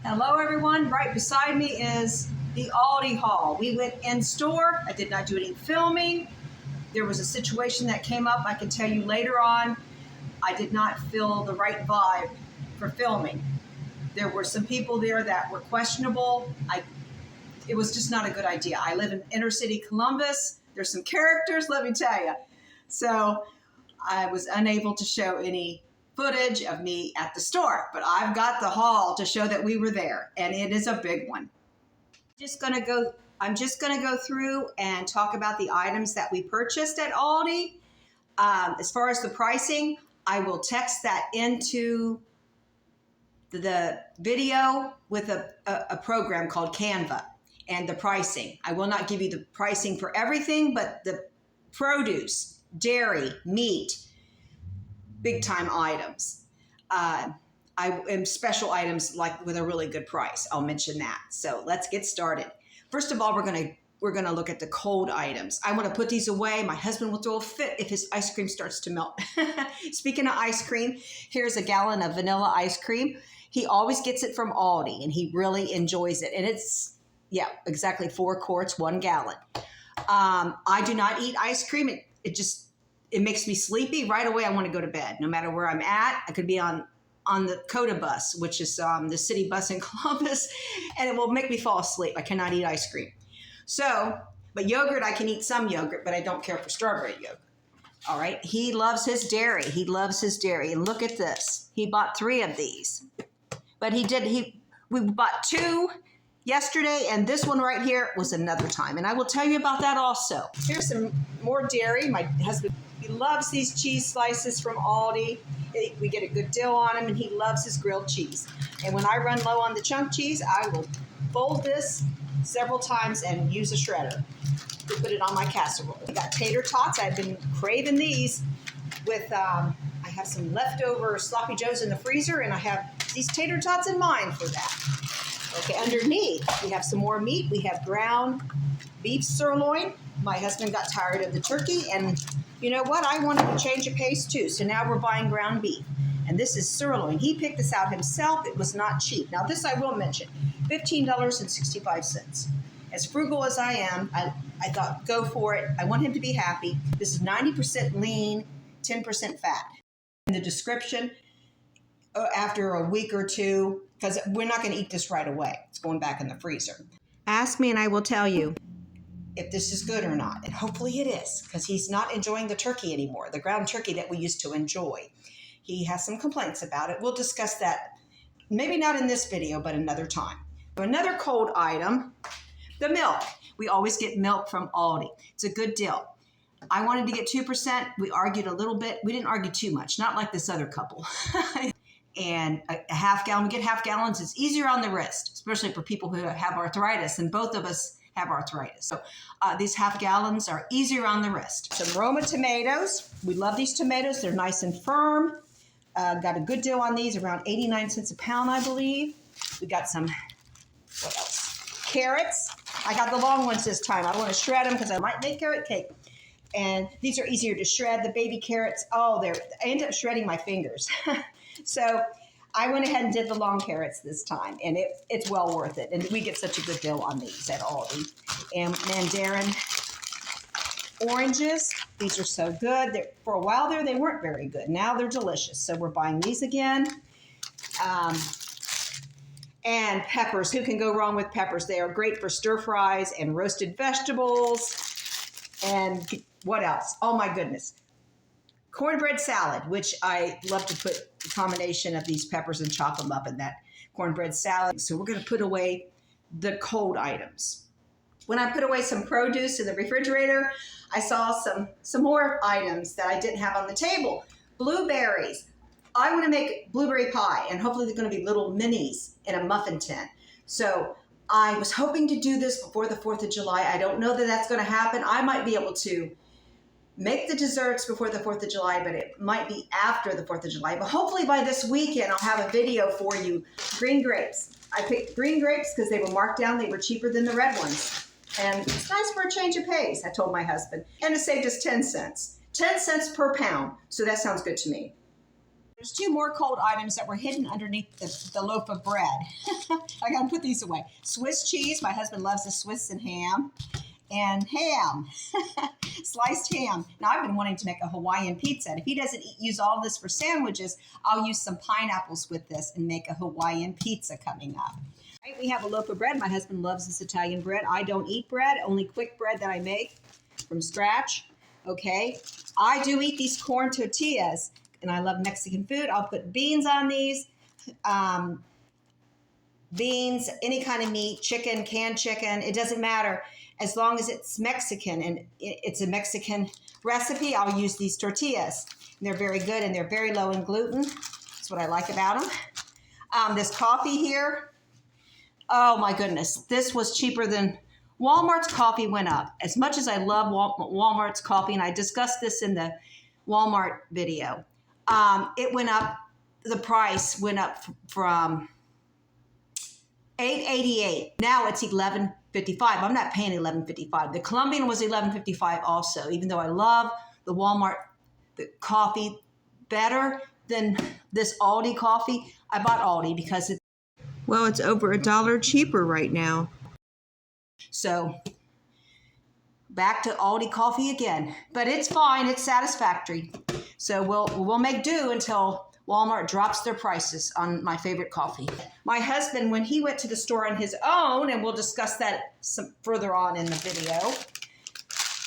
Hello everyone, right beside me is the Aldi haul. We went in store. I did not do any filming. There was a situation that came up. I can tell you later on. I did not feel the right vibe for filming. There were some people there that were questionable. It was just not a good idea. I live in inner city Columbus. There's some characters, let me tell you. So I was unable to show any footage of me at the store, but I've got the haul to show that we were there, and it is a big one. I'm just gonna go through and talk about the items that we purchased at Aldi. As far as the pricing, I will text that into the video with a program called Canva and the pricing. I will not give you the pricing for everything, but the produce, dairy, meat, big time items. Special items like with a really good price. I'll mention that. So let's get started. First of all, we're gonna look at the cold items. I want to put these away. My husband will throw a fit if his ice cream starts to melt. Speaking of ice cream, here's a gallon of vanilla ice cream. He always gets it from Aldi, and he really enjoys it. And it's, yeah, exactly 4 quarts, 1 gallon. I do not eat ice cream. It makes me sleepy. Right away, I want to go to bed, no matter where I'm at. I could be on the COTA bus, which is the city bus in Columbus, and it will make me fall asleep. I cannot eat ice cream. So, but yogurt, I can eat some yogurt, but I don't care for strawberry yogurt. All right. He loves his dairy. He loves his dairy. And look at this. He bought 3 of these. But we bought 2 yesterday, and this one right here was another time. And I will tell you about that also. Here's some more dairy. My husband, he loves these cheese slices from Aldi. We get a good deal on them, and he loves his grilled cheese. And when I run low on the chunk cheese, I will fold this several times and use a shredder to put it on my casserole. We got tater tots. I've been craving these with, I have some leftover sloppy joes in the freezer, and I have these tater tots in mind for that. Okay, underneath, we have some more meat. We have ground beef sirloin. My husband got tired of the turkey, and you know what? I wanted to change of pace too, so now we're buying ground beef. And this is sirloin. He picked this out himself. It was not cheap. Now this I will mention, $15.65. As frugal as I am, I thought, go for it. I want him to be happy. This is 90% lean, 10% fat. In the description, after a week or two, because we're not going to eat this right away. It's going back in the freezer. Ask me and I will tell you if this is good or not. And hopefully it is, because he's not enjoying the turkey anymore, the ground turkey that we used to enjoy. He has some complaints about it. We'll discuss that, maybe not in this video, but another time. Another cold item, the milk. We always get milk from Aldi. It's a good deal. I wanted to get 2%. We argued a little bit. We didn't argue too much, not like this other couple. And a half gallon, we get half gallons. It's easier on the wrist, especially for people who have arthritis, and both of us have arthritis. So these half gallons are easier on the wrist. Some Roma tomatoes. We love these tomatoes. They're nice and firm. Got a good deal on these, around 89 cents a pound, I believe. We got some, what else? Carrots. I got the long ones this time. I don't want to shred them because I might make carrot cake. And these are easier to shred. The baby carrots, I end up shredding my fingers. So I went ahead and did the long carrots this time, and it's well worth it. And we get such a good deal on these at Aldi. And mandarin oranges, these are so good. For a while there, they weren't very good. Now they're delicious. So we're buying these again. And peppers. Who can go wrong with peppers? They are great for stir fries and roasted vegetables. And what else? Oh my goodness. Cornbread salad, which I love to put a combination of these peppers and chop them up in that cornbread salad. So we're going to put away the cold items. When I put away some produce in the refrigerator, I saw some more items that I didn't have on the table. Blueberries. I want to make blueberry pie, and hopefully they're going to be little minis in a muffin tin. So I was hoping to do this before the 4th of July. I don't know that that's going to happen. I might be able to make the desserts before the 4th of July, but it might be after the 4th of July. But hopefully by this weekend, I'll have a video for you. Green grapes. I picked green grapes because they were marked down. They were cheaper than the red ones. And it's nice for a change of pace, I told my husband. And it saved us 10 cents. 10 cents per pound. So that sounds good to me. There's 2 more cold items that were hidden underneath the loaf of bread. I gotta put these away. Swiss cheese. My husband loves the Swiss and ham. And ham, sliced ham. Now, I've been wanting to make a Hawaiian pizza. And if he doesn't use all this for sandwiches, I'll use some pineapples with this and make a Hawaiian pizza coming up. Right, we have a loaf of bread. My husband loves this Italian bread. I don't eat bread, only quick bread that I make from scratch. Okay, I do eat these corn tortillas, and I love Mexican food. I'll put beans on these. Beans, any kind of meat, chicken, canned chicken, it doesn't matter. As long as it's Mexican and it's a Mexican recipe, I'll use these tortillas. And they're very good and they're very low in gluten. That's what I like about them. This coffee here, oh my goodness, this was cheaper than Walmart's coffee went up. As much as I love Walmart's coffee, and I discussed this in the Walmart video, it went up, the price went up from $8.88. Now it's $11.55. I'm not paying $11.55. The Colombian was $11.55 also, even though I love the Walmart coffee better than this Aldi coffee. I bought Aldi because it's over $1 cheaper right now. So back to Aldi coffee again, but it's fine. It's satisfactory. So we'll make do until Walmart drops their prices on my favorite coffee. My husband, when he went to the store on his own, and we'll discuss that some further on in the video,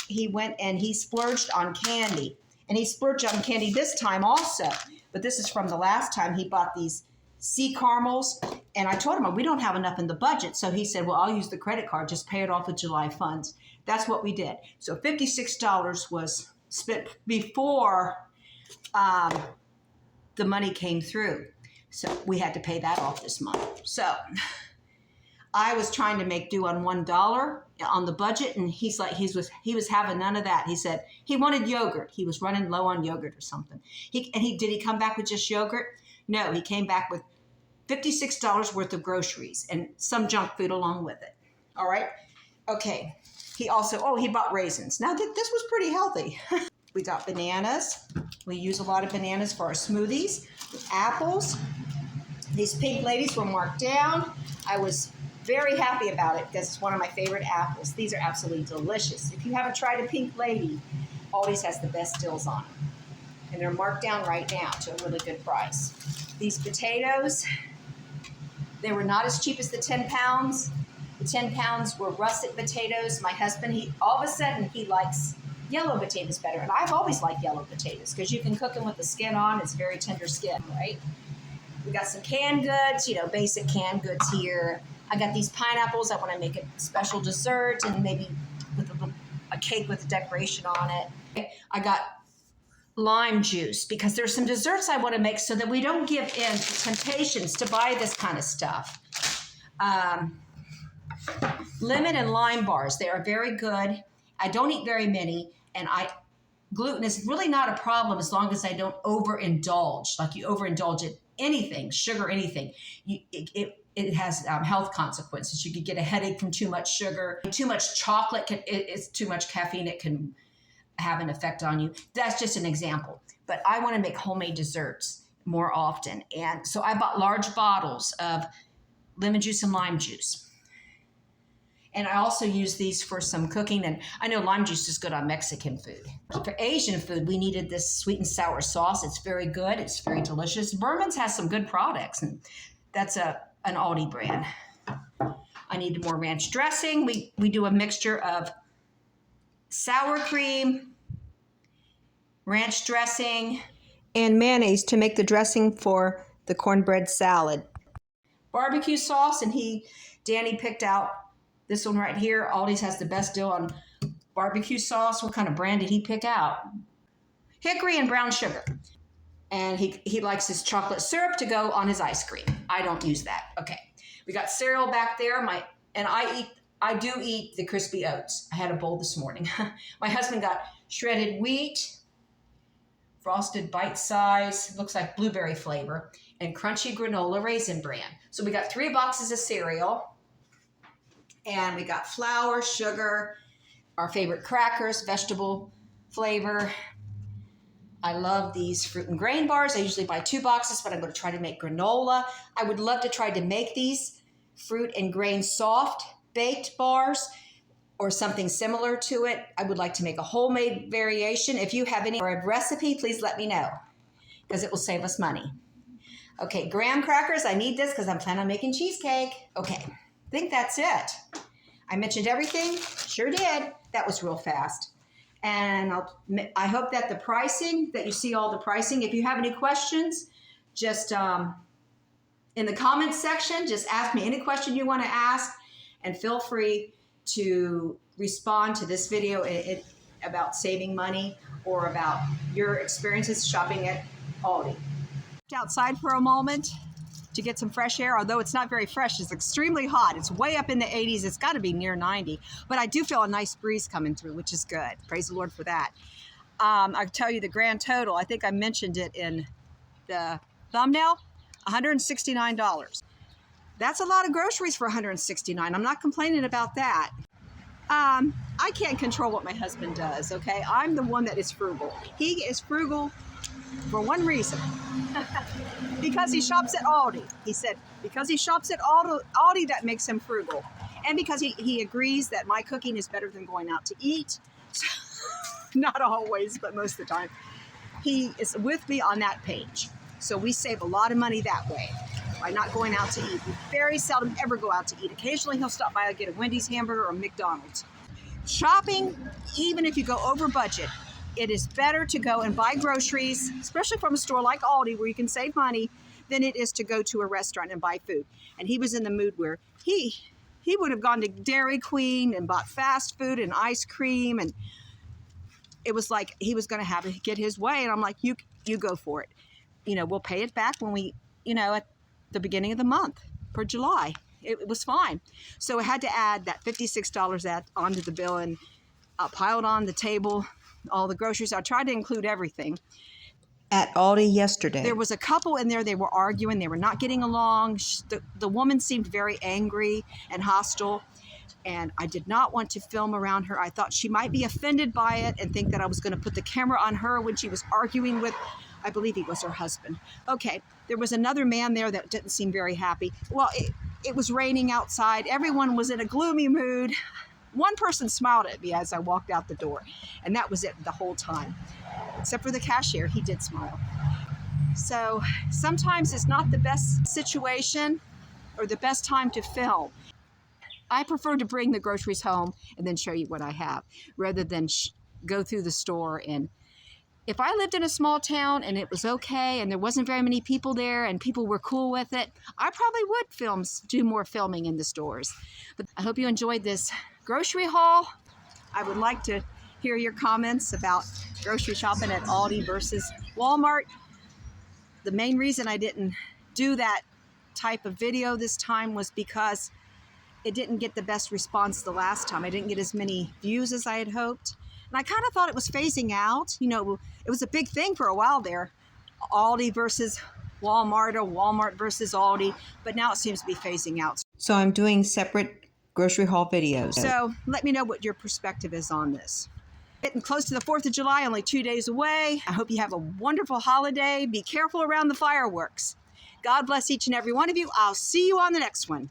he went and he splurged on candy. And he splurged on candy this time also. But this is from the last time he bought these sea caramels. And I told him, we don't have enough in the budget. So he said, well, I'll use the credit card. Just pay it off with July funds. That's what we did. So $56 was spent before the money came through. So we had to pay that off this month. So I was trying to make do on $1 on the budget, and he was having none of that. He said he wanted yogurt. He was running low on yogurt or something. Did he come back with just yogurt? No, he came back with $56 worth of groceries and some junk food along with it. All right. Okay. He also, he bought raisins. Now this was pretty healthy. We got bananas. We use a lot of bananas for our smoothies. Apples. These pink ladies were marked down. I was very happy about it because it's one of my favorite apples. These are absolutely delicious. If you haven't tried a pink lady, Aldi's has the best deals on them. And they're marked down right now to a really good price. These potatoes, they were not as cheap as the 10 pounds. The 10 pounds were russet potatoes. My husband, all of a sudden, he likes yellow potatoes better. And I've always liked yellow potatoes because you can cook them with the skin on. It's very tender skin, right? We got some canned goods, basic canned goods here. I got these pineapples. I want to make a special dessert and maybe with a cake with a decoration on it. I got lime juice because there's some desserts I want to make so that we don't give in to temptations to buy this kind of stuff. Lemon and lime bars. They are very good. I don't eat very many, and gluten is really not a problem as long as I don't overindulge. Like you overindulge in anything, sugar, anything. It has health consequences. You could get a headache from too much sugar. Too much chocolate, it's too much caffeine. It can have an effect on you. That's just an example. But I want to make homemade desserts more often. And so I bought large bottles of lemon juice and lime juice. And I also use these for some cooking. And I know lime juice is good on Mexican food. For Asian food, we needed this sweet and sour sauce. It's very good. It's very delicious. Berman's has some good products, and that's an Aldi brand. I needed more ranch dressing. We do a mixture of sour cream, ranch dressing, and mayonnaise to make the dressing for the cornbread salad. Barbecue sauce, and Danny picked out this one right here. Aldi's has the best deal on barbecue sauce. What kind of brand did he pick out? Hickory and brown sugar. And he likes his chocolate syrup to go on his ice cream. I don't use that. Okay. We got cereal back there. I do eat the crispy oats. I had a bowl this morning. My husband got shredded wheat, frosted bite size, looks like blueberry flavor, and crunchy granola raisin bran. So we got 3 boxes of cereal. And we got flour, sugar, our favorite crackers, vegetable flavor. I love these fruit and grain bars. I usually buy 2 boxes, but I'm going to try to make granola. I would love to try to make these fruit and grain soft baked bars or something similar to it. I would like to make a homemade variation. If you have any or a recipe, please let me know because it will save us money. Okay, graham crackers. I need this because I'm planning on making cheesecake. Okay, I think that's it. I mentioned everything. Sure did. That was real fast. And I hope that the pricing, that you see all the pricing. If you have any questions, just in the comments section, just ask me any question you want to ask and feel free to respond to this video about saving money or about your experiences shopping at Aldi. Outside for a moment to get some fresh air, although it's not very fresh. It's extremely hot. It's way up in the 80s. It's got to be near 90, but I do feel a nice breeze coming through, which is good. Praise the Lord for that. I'll tell you the grand total. I think I mentioned it in the thumbnail, $169. That's a lot of groceries for $169. I'm not complaining about that. I can't control what my husband does, okay? I'm the one that is frugal. He is frugal for one reason. Because he shops at Aldi. He said, because he shops at Aldi, that makes him frugal. And because he agrees that my cooking is better than going out to eat. Not always, but most of the time. He is with me on that page. So we save a lot of money that way by not going out to eat. We very seldom ever go out to eat. Occasionally he'll stop by and get a Wendy's hamburger or a McDonald's. Shopping, even if you go over budget, it is better to go and buy groceries, especially from a store like Aldi where you can save money, than it is to go to a restaurant and buy food. And he was in the mood where he would have gone to Dairy Queen and bought fast food and ice cream, and it was like he was going to have to get his way. And I'm like, you go for it. You know, we'll pay it back when we, at the beginning of the month for July. It was fine. So I had to add that $56 onto the bill and piled on the table all the groceries. I tried to include everything. At Aldi yesterday, there was a couple in there. They were arguing. They were not getting along. The woman seemed very angry and hostile, and I did not want to film around her. I thought she might be offended by it and think that I was going to put the camera on her when she was arguing with, I believe he was her husband. Okay, there was another man there that didn't seem very happy. Well, it was raining outside. Everyone was in a gloomy mood. One person smiled at me as I walked out the door, and that was it the whole time. Except for the cashier, he did smile. So sometimes it's not the best situation or the best time to film. I prefer to bring the groceries home and then show you what I have, rather than go through the store. And if I lived in a small town and it was okay and there wasn't very many people there and people were cool with it, I probably would do more filming in the stores. But I hope you enjoyed this grocery haul. I would like to hear your comments about grocery shopping at Aldi versus Walmart. The main reason I didn't do that type of video this time was because it didn't get the best response the last time. I didn't get as many views as I had hoped. And I kind of thought it was phasing out. It was a big thing for a while there. Aldi versus Walmart or Walmart versus Aldi. But now it seems to be phasing out. So I'm doing separate grocery haul videos. So let me know what your perspective is on this. Getting close to the 4th of July, only 2 days away. I hope you have a wonderful holiday. Be careful around the fireworks. God bless each and every one of you. I'll see you on the next one.